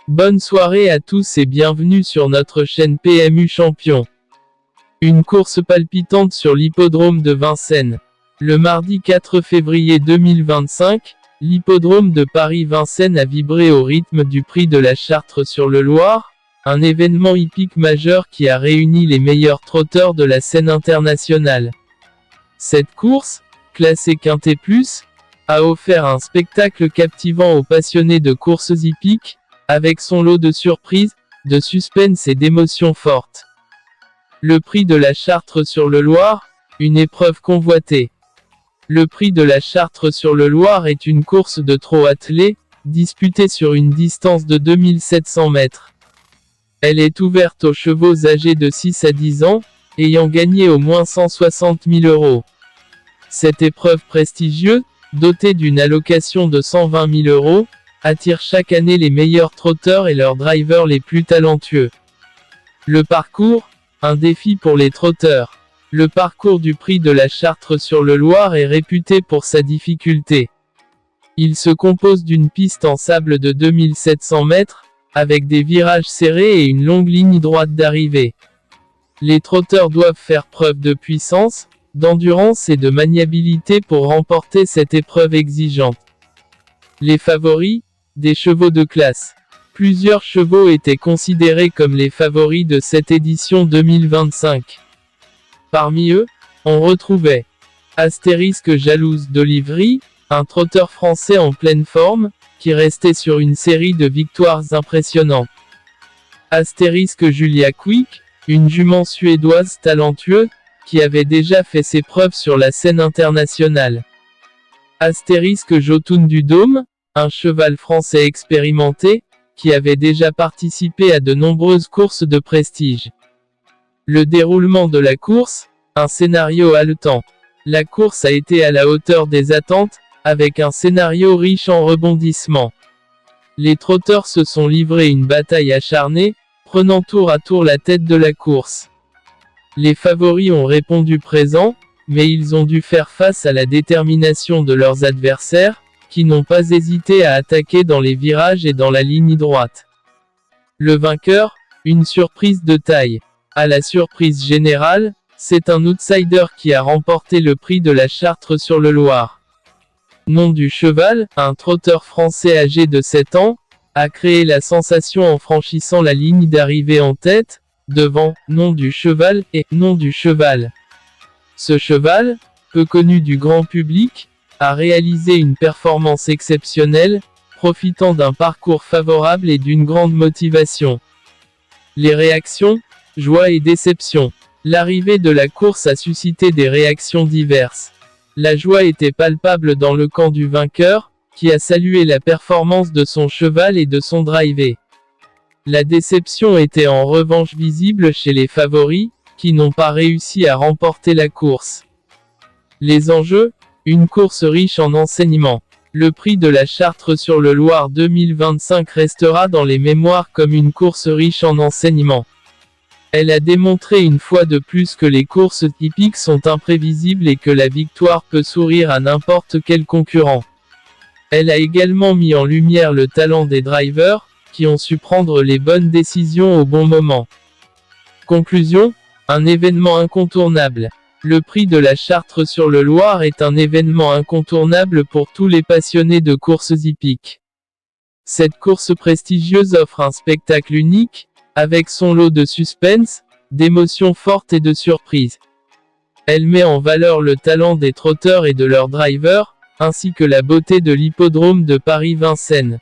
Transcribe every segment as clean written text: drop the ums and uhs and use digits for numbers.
Bonne soirée à tous et bienvenue sur notre chaîne PMU Champion. Une course palpitante sur l'hippodrome de Vincennes. Le mardi 4 février 2025, l'hippodrome de Paris-Vincennes a vibré au rythme du Prix de la Chartre sur le Loir, un événement hippique majeur qui a réuni les meilleurs trotteurs de la scène internationale. Cette course, classée Quintet Plus, a offert un spectacle captivant aux passionnés de courses hippiques, avec son lot de surprises, de suspense et d'émotions fortes. Le Prix de la Chartre sur le Loir, une épreuve convoitée. Le Prix de la Chartre sur le Loir est une course de trot attelé, disputée sur une distance de 2700 mètres. Elle est ouverte aux chevaux âgés de 6 à 10 ans, ayant gagné au moins 160 000 €. Cette épreuve prestigieuse, dotée d'une allocation de 120 000 €, attire chaque année les meilleurs trotteurs et leurs drivers les plus talentueux. Le parcours, un défi pour les trotteurs. Le parcours du Prix de la Chartre sur le Loir est réputé pour sa difficulté. Il se compose d'une piste en sable de 2700 mètres, avec des virages serrés et une longue ligne droite d'arrivée. Les trotteurs doivent faire preuve de puissance, d'endurance et de maniabilité pour remporter cette épreuve exigeante. Les favoris, des chevaux de classe. Plusieurs chevaux étaient considérés comme les favoris de cette édition 2025. Parmi eux, on retrouvait Astérisque Jalouse d'Olivry, un trotteur français en pleine forme, qui restait sur une série de victoires impressionnantes. Astérisque Julia Quick, une jument suédoise talentueuse, qui avait déjà fait ses preuves sur la scène internationale. Astérisque Jotun du Dôme, un cheval français expérimenté, qui avait déjà participé à de nombreuses courses de prestige. Le déroulement de la course, un scénario haletant. La course a été à la hauteur des attentes, avec un scénario riche en rebondissements. Les trotteurs se sont livrés une bataille acharnée, prenant tour à tour la tête de la course. Les favoris ont répondu présent, mais ils ont dû faire face à la détermination de leurs adversaires, qui n'ont pas hésité à attaquer dans les virages et dans la ligne droite. Le vainqueur, une surprise de taille. À la surprise générale, c'est un outsider qui a remporté le Prix de la Chartre sur le Loir. Nom du cheval, un trotteur français âgé de 7 ans, a créé la sensation en franchissant la ligne d'arrivée en tête, devant Nom du cheval et Nom du cheval. Ce cheval, peu connu du grand public, a réalisé une performance exceptionnelle, profitant d'un parcours favorable et d'une grande motivation. Les réactions, joie et déception. L'arrivée de la course a suscité des réactions diverses. La joie était palpable dans le camp du vainqueur, qui a salué la performance de son cheval et de son driver. La déception était en revanche visible chez les favoris, qui n'ont pas réussi à remporter la course. Les enjeux, une course riche en enseignements. Le Prix de la Chartre sur le Loir 2025 restera dans les mémoires comme une course riche en enseignements. Elle a démontré une fois de plus que les courses hippiques sont imprévisibles et que la victoire peut sourire à n'importe quel concurrent. Elle a également mis en lumière le talent des drivers, qui ont su prendre les bonnes décisions au bon moment. Conclusion, un événement incontournable. Le Prix de la Chartre sur le Loir est un événement incontournable pour tous les passionnés de courses hippiques. Cette course prestigieuse offre un spectacle unique, avec son lot de suspense, d'émotions fortes et de surprises. Elle met en valeur le talent des trotteurs et de leurs drivers, ainsi que la beauté de l'hippodrome de Paris-Vincennes.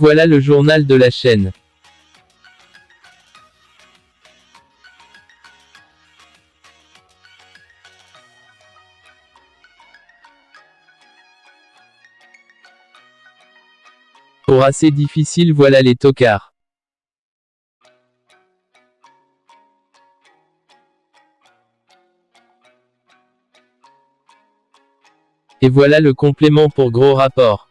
Voilà le journal de la chaîne. Pour assez difficile, voilà les tocards. Et voilà le complément pour gros rapport.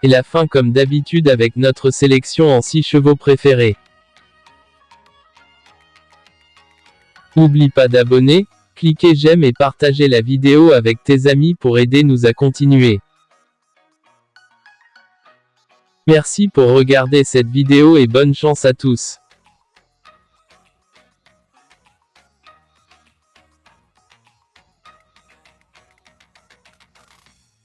Et la fin comme d'habitude avec notre sélection en 6 chevaux préférés. N'oublie pas d'abonner, cliquer j'aime et partager la vidéo avec tes amis pour aider nous à continuer. Merci pour regarder cette vidéo et bonne chance à tous.